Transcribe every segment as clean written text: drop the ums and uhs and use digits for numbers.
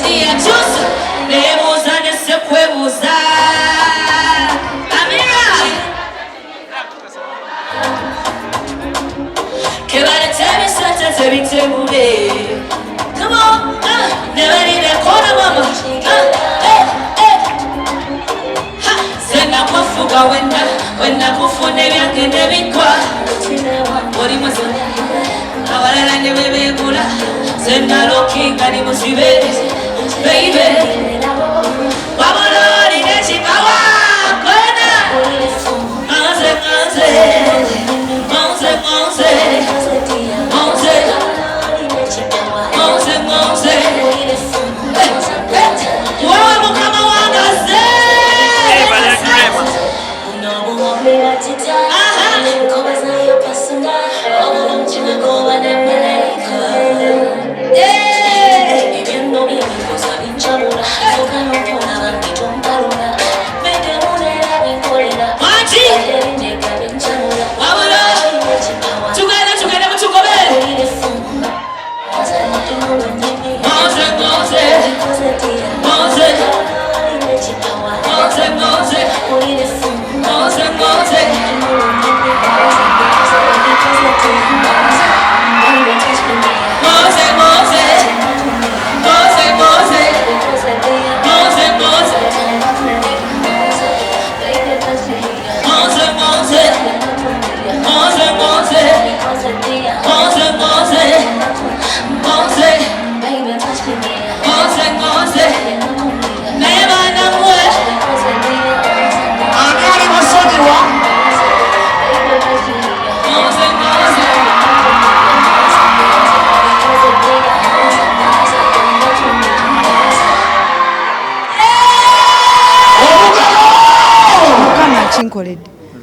dia chusa nebuza nesekwebuza amira kebale tebe sata tebitebule come on never need a corner mama sena kufuga wenda kufune byange nebikwa ori musana abalala ne bebegula sena lokinga ni musibe baby babalori nechikawa kwena monse monse monse monse monse monse monse wewe mukama wangaze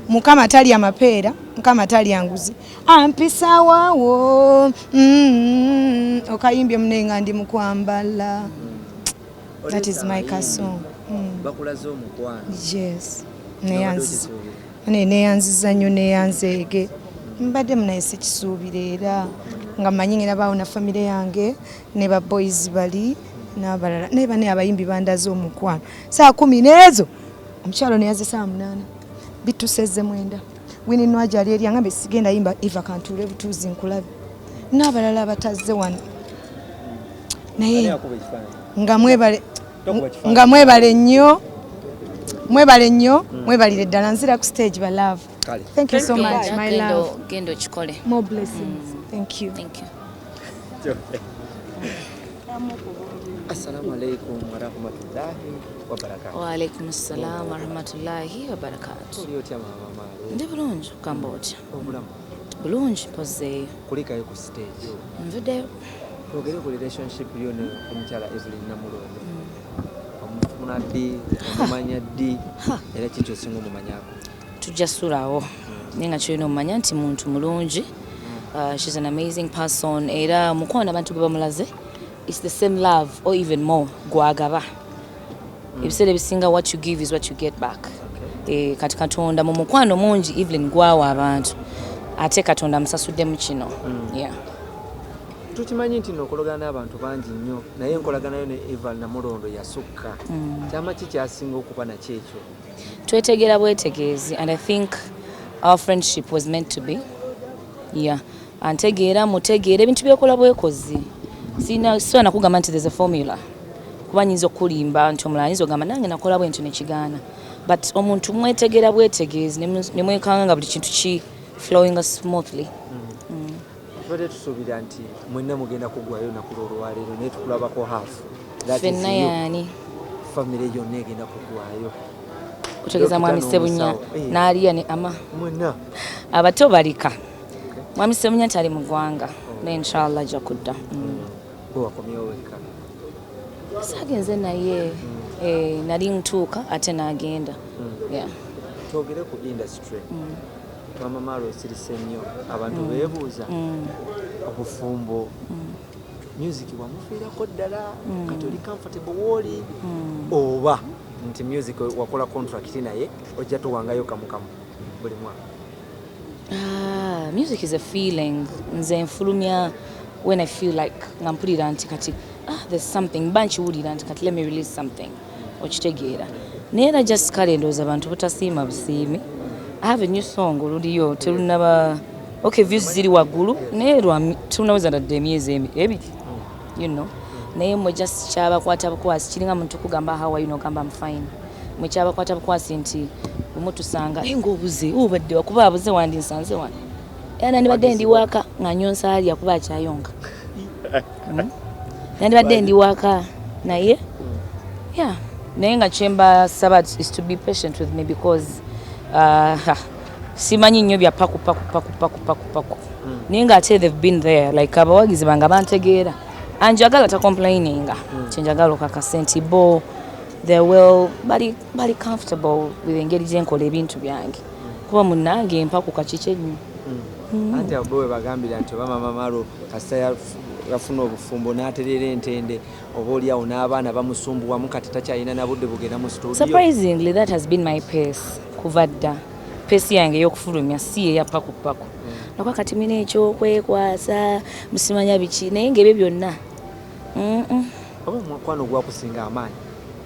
Mukama tali amapeera mukama tali anguzi ampisa wawo okayimbye munenga ndi mukwambala that is my song bakulazo mukwano yes neyanziza nnyo neyanzeege mbadde munayise kisuubira nga mmanyi ngera baawo na famire yange ne ba boys bali n'abalala neba ne abayimbi bandaze omukwano saa 10 n'ezo omukyalo neyaze saa 8 bituseze mwenda wini nwaje ali eri angambe sigenda yimba Eva Kanture butuzi nkulabe n'abalala batazze wano naye nga mwebale nnyo mwebalire ddala nzira ku stage ba love thank you so much my love gendo chikole more blessings thank you Assalamu alaikum wa rahmatullahi wa barakatuh. Wa alaikum assalam wa rahmatullahi wa barakatuh. Yoti mama ndi bulungi Cambodia obulamu bulungi poze kulika yo ku stage nvuddeyo twogere ku relationship yo ne omukyala Evelyn Namulondo omufuna ddi omumanya ddi era kikyo singa omumanyako tujja sulaawo nenga kyolina omumanya nti muntu mulungi she's an amazing person era mukwano abantu gwe bamulaze it's the same love or even more gwagaba ebiseera ebisinga what you give is what you get back kati katonda mu mukwano mungi Evelyn gwawa abantu ate katonda musasudde mu kino yeah tukimanyi nti nokologana n'abantu bangi nnyo naye enkolaganayo ne Evelyn Namulondo yasukka kyama ki kyasinga okuba nakyo ekyo twetegera bwetegeezi and I think our friendship was meant to be yeah antegeera mutegeera ebintu byokola bwekozi sina kugamba nti there's a formula kuba nyinza okulimba nti omulala nyinza ogamba nange nakola bwentyo nekigaana but omuntu mwetegera bwetegeezi ne mwekanga nga buli kintu ki flowing smoothly tubadde tusuubira nti mwenna mugenda kugwayo nakula olwaleero naye tukulabako hafu fenna yaani famire yonna egenda kugwayo kutegeeza mwami Sebunya n'aliya ne ama mwenna abato balika mwami Sebunya tali mu ggwanga ne inshallah ajja kudda gwe wakomyewo wekka saagenze naye nali ntuuka ate n'agenda yeah twogere ku industry mama Maro sirise nnyo abantu beebuuza obufumbo music wamufiirako ddala kati oli comfortable wooli oba nti music wakola contract naye ojja tuwangayo kamukamu buli mwaka music is a feeling nze nfulumya when I feel like ngampulira nti kati there's something banchiwulira nti kati let me release something okitegeera naye era just kale ndowooza abantu butasiima busiimi I have a new song oluliyo terunaba okay views ziri waggulu naye tunaweza nadde emyezi ebiri you know naye mwe just kyabakwata bukwasi kiringa muntu kugamba how are you nogamba I'm fine mwe kyabakwata bukwasi nti umutusanga ng'obuze obadde wakuba abuze wandi nsanze wano era nibadde ndi waka nganyonsa ali akuba kyayonga nibadde ndi waka naye yeah naye nga chemba sabat is to be patient with me because simanyi nnyo bya paku naye nga ate they've been there like abawagizi bange bantegeera anjagala ta complaininga kyenjagala okakasa nti bo they're well bali comfortable with engeri gyenkola ebintu byange kuba munnange empaku kakiki ennyo anti abo bwe bagambira nti oba mama Maro kasita yafuna obufumbo n'aterera entende oba oliawo n'abaana bamusumbuwamu kati takyalina nabudde bugenda mu studio. Surprisingly that has been my pace kuva dda pace yange ey'okufulumya si eya pakupaku nakwa kati mina ekyokwekwasa musimanya biki naye ng'ebyo byonna oba omukwano gwakusinga amaanyi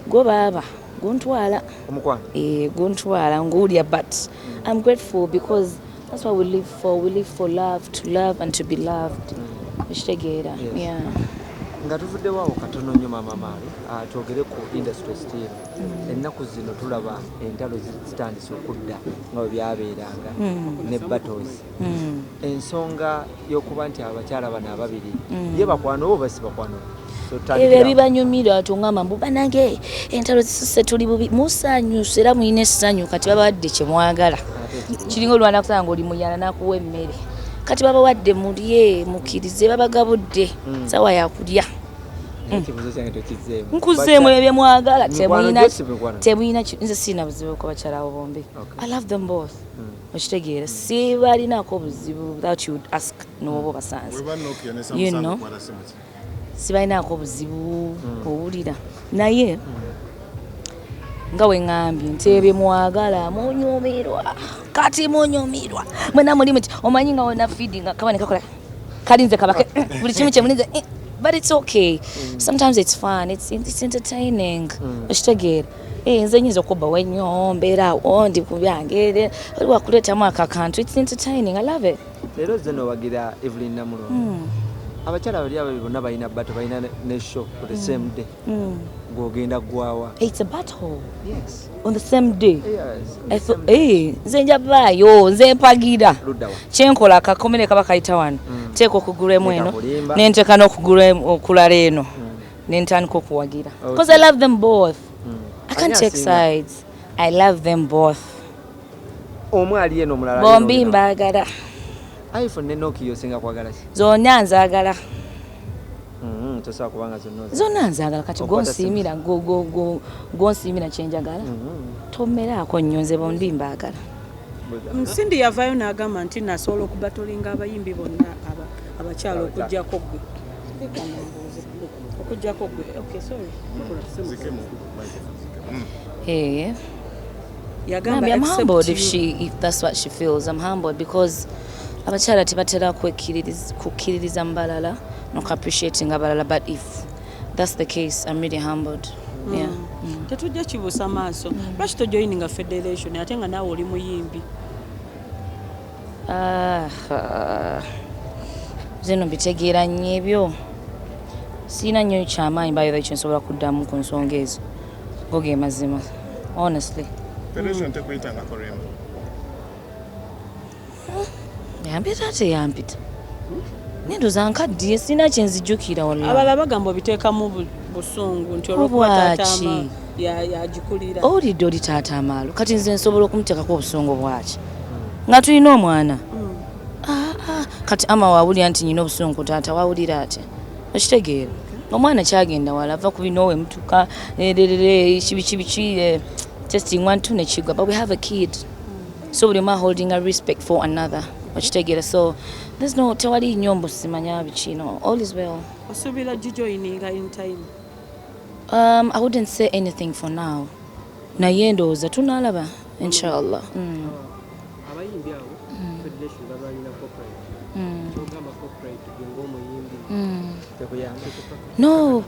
gwo baaba guntwala omukwano guntwala nguwulya but I'm grateful because that's what we live for love, to love and to be loved ekitegeera yeah nga tuvuddewawo katono nnyo mama Maro twogere ku industry still ennaku zino tulaba entalo zitandise okudda nga bwe byabeeranga ne battles ensonga y'okuba nti abakyala bano ababiri ye bakwano oba si bakwano ebyo ebibanyumira tungamba mbu banange entalo zisuse tuli bubi musanyuse era muyina essanyu kati babawadde kye mwagala kiringa olwana kusanga ng'oli muyala nakuwa emmere kati babawadde mulye mukkirize babagabudde sawa yakulya nkuzeemu ebyo mwagala temuyina nze siina buzibu ku bakyala abo bombi I love them both okitegeera sibalinaako buzibu that you would ask n'oba basanze you know sibalinaako buzibu owulira naye nga we ŋŋambye nti ebyo mwagala munyumirwa kati munyumirwa mwena mulimu nti omanyi nga wona feeding kabane kakola kalinze kabake buli kimu kye mulinze but it's okay sometimes it's fun it's entertaining okitegeera nze nyinza okubba wenyo mbeerawo ndi ku byange oli wakuleetamu akakantu it's entertaining I love it leero ze nowagira Evelyn Namulondo abakyala bali abo bonna balina battle balina ne show for the same day gwogenda gwawa it's a battle yes on the same day yes nze njavaayo nze mpagira kyenkola akakomere kaba kayita wano teeka okugulemu eno nenteka n'okugulemu okulala eno nentandika okuwagira because I love them both I can't take sides I love them both omwe ali eno mulala bombi mbaagala iPhone ne Nokia singa kwagala ki zonna nzaagala tosobola kubanga zonna nzaagala kati gonsiimira gonsiimira kyenjagala tomeraako nnyo nze bombi mbaagala Nsindi yavaayo n'agamba nti nasobola okubatolinga abayimbi bonna abakyala okujjako gwe okay sorry yagamba I'm humbled if that's what she feels I'm humbled because abakyala tebatera kukkiririza mbalala appreciating abalala but if that's the case I'm really humbled yeah tetujja kibuusa maaso lwaki tojoyininga federation ate nga naawe oli muyimbi zino mbitegeera nnyo ebyo siina nnyo kyamaanyi bayitha kyensobola kuddamu ku nsonga ezo go ge mazima honestly federation tekuyitanga korema yampita ate yampita nendoza nkaddiye sina kyenzijjukira walla abalala bagamba obiteekamu busungu nti olwokubatatama yagikulira olidde oli taata amaalo kati nze nsobola okumuteekako obusungu bwaki nga tulina omwana kati ama waawulira nti nyina obusungu taata waawulira ate okitegeera omwana kyagenda wala ava ku bino wemutuka kibiki testing 1 2 nekigwa but we have a kid so buli ma holding a respect for another okitegeera so there's no tewali nyombo simanya bikino all is well osuubira gijoyininga in time I wouldn't say anything for now naye ndowooza tunaalaba inshallah abayimbi abo federation babalina corporate. Kyogamba corporate ng'omuyimbi. No,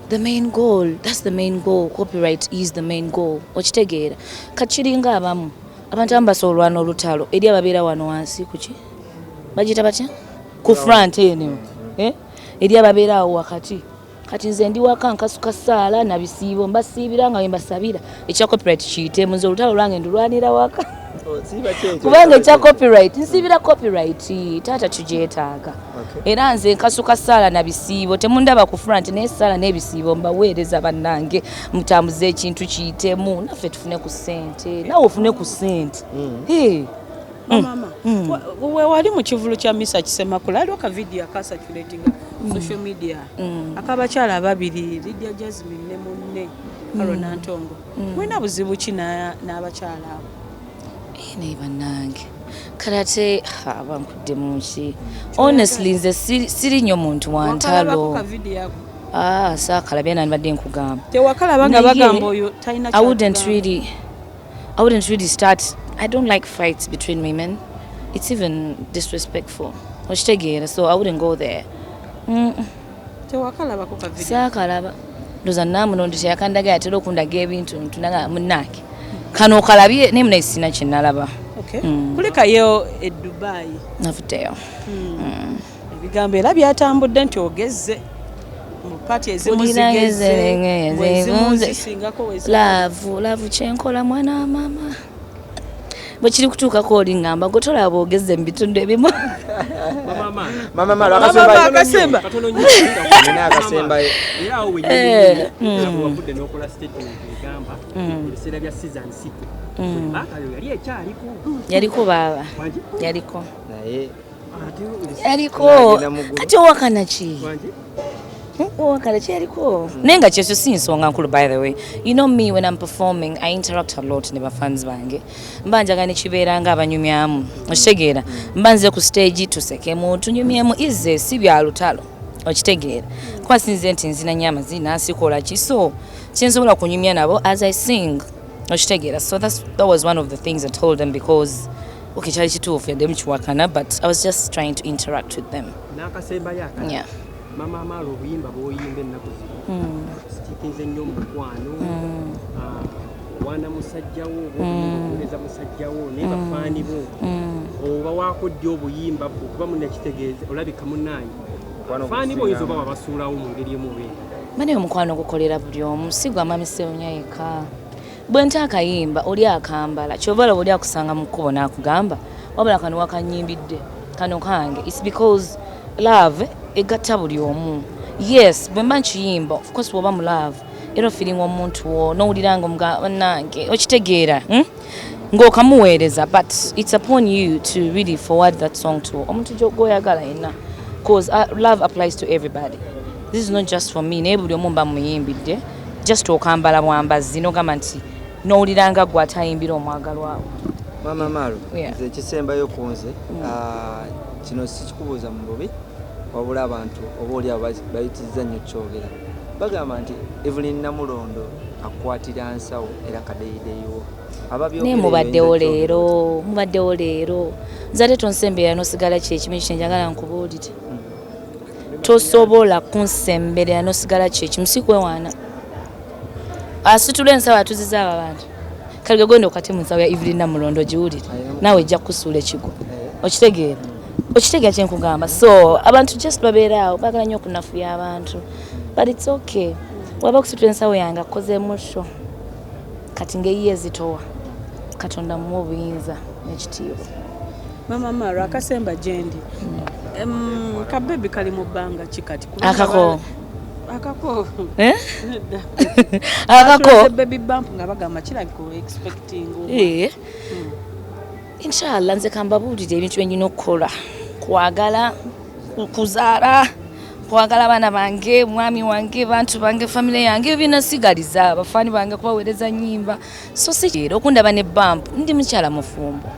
the main goal, that's the main goal. Copyright is the main goal. Okitegeera. Kachiringa abamu. Abantu abasolwana olutalo. Eri ababeera wano wansi kuki? Bagita batya? Ku front eno. Eri ababeera awo wakati. Kati nze ndi waka nkasuka ssaala na bisiibo mbasiibira nga mbasabira ekya copyright kiyite muze olutalo lwange ndulwanira waka kubanga ekya copyright nsiibira copyright taata tugyetaaga era nze nkasuka ssaala na bisiibo temundaba ku front naye ssaala n'ebisiibo mbaweereza bannange mutambuze ekintu kiyitemu naffe tufune ku ssente nawe ofune ku ssente mama wali mu kivulu kya Misa Kisemakula aliwo ka video akasaculatinga social media akabakyala ababiri Lydia Jasmine ne munne Arona Ntongo mwina buzibu ki n'abakyala abo naye bannange karate abankudde munki honestly nze siri nnyo muntu wa ntalo saakalabye nandibadde nkugamba tewakalaba nga bagamba oyo talina I wouldn't really start. I don't like fights between women. It's even disrespectful. So I wouldn't go there. Tewakalaba ku ka video. Saakalaba. Ndoza namunondo kyakandaga atera okundaga ebintu ntunaga munnake. Kano okalabye ne muna isina kyenalaba. Okay. Kulekayo e Dubai. Navuddeyo. Ebigambo era byatambudde nti ogezze. Mu party ezimu zigezze. Love kyenkola mwana wa mama. Bwekiri kutuukako olingamba gotola boogeze mu bitundu ebimu. Mama akasemba. Katono nnyo akasemba. Era awo wenyine wafudde n'okola statement egamba ebiseera bya season 6. Baakayo yali ekyaliko. Yaliko baba. Yaliko. Naye yaliko. Ate owakana ki? Wakala yaliko. Nenga kyekyo si nsonga nkulu by the way. You know me when I'm performing I interact a lot ne bafans bange. Mba njaga ne kibeera nga abanyumyamu. Okitegeera. Mba nze ku stage tusekemu tunyumyemu ize si bya lutalo. Okitegeera. Kwa sinze nti nzina nyama zina sikola ki so kyensobola kunyumya nabo as I sing. Okitegeera. So that was one of the things I told them because okay kyali kituufu yadde mukiwakana but I was just trying to interact with them. N'akasemba yakala. Yeah. Mama amalo obuyimba bw'oyimba ennaku zino sikikinze nnyo omukwano wana musajjawo okuleza musajjawo naye bafaani bo oba wakodde obuyimba bwo kuba munnakitegeeze olabika munnaanyi faani bo oyinza oba babasuulawo mu ngeri emu obeera bane omukwano gukolera buli omu sigwa mami Sewunya yekka bwe nta akayimba oli akambala kyova olaba oli akusanga mu kkubo n'akugamba wabula kano wakanyimbidde kano kange it's because love egatta buli omu. Yes, bwe mba nkiyimba of course woba mu love era feeling omuntu wo n'owuliranga omuganange okitegeera ng'okamuweereza but it's upon you to really forward that song to omuntu gw'oyagala yenna because love applies to everybody. This is not just for me naye buli omu mba muyimbidde just okambala bwambazi n'ogamba nti n'owuliranga gwe atayimbira omwagalwawo. Mama Malu nze kisembayo ku nze kino sikikubuuza mu bubi wabula abantu oba oli bayitiriza nnyo kyogera bagamba nti Evelyn Namulondo akwatira nsawo era kadeyideyiwo naye mubaddewo leero nzate tonsemberera n'osigala kyekimu kyenjagala nkubuulire tosobola kunsemberera n'osigala kyekimu sikwewaana asitula ensawo atuziza abo abantu kale gwenda okati mu nsawo ya Evelyn Namulondo giwulire naawe ejja kukusuula ekigo okitegeera kyenkugamba so abantu just babeeraawo baagala nnyo okunafuya abantu but it's okay waba okusitula ensawo yange akozeemu sho kati ng'eyiye ezitowa Katonda muwe obuyinza n'ekitiibwa. Mama Maru akasemba gyendi kabebi kali mu bbanga kikati akako baby bump nga bagamba kirabika expecting inshallah nze kambabuulire ebintu bye nnina okukola kwagala kuzaala kwagala abaana bange mwami wange bantu bange family yange binasigaliza abafaani bange kubaweereza nnyimba so sikiro okundaba ne bump ndi mukyala mufumbo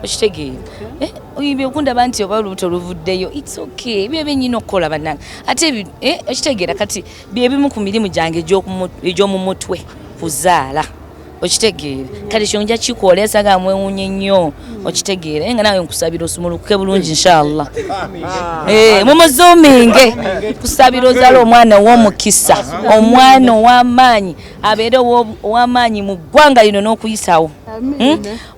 okitegeera oyimbi okundaba nti oba olubuto luvuddeyo it's okay ebyo byennyina okukola bannange ate okitegeera kati bye bimu ku mirimu gyange egy'omu mutwe kuzaala okitegeera kale kyonja kikwolesa ga mwewunye nnyo okitegeera nga nawe nkusabira osumulukuke bulungi inshallah mumuzuuminge kusabira ozala omwana w'omukisa omwana ow'amaanyi abeere ow'amaanyi mu ggwanga lino n'okuyisawo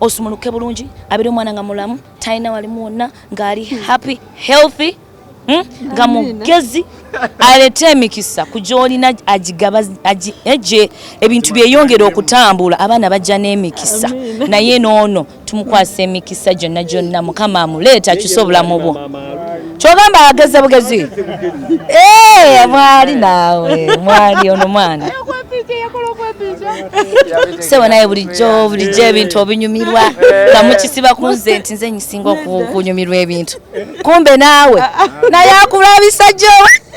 osumuluke bulungi abeere omwana nga mulamu talina walimu wonna ng'ali happy healthy nga mugezi alete emikisa kugyolina agigaba eje ebintu byeyongera okutambula abaana bajja n'emikisa naye noono tumukwasa emikisa gyonna mukama amuleeta akisa obulamu bwo kyogamba ageze bugezi mwali naawe mwali ono mwana sewe naye bulijjo ebintu obinyumirwa kamukisiba ku nze nti nze nyisinga okunyumirwa ebintu kumbe naawe naye akulabisa jjo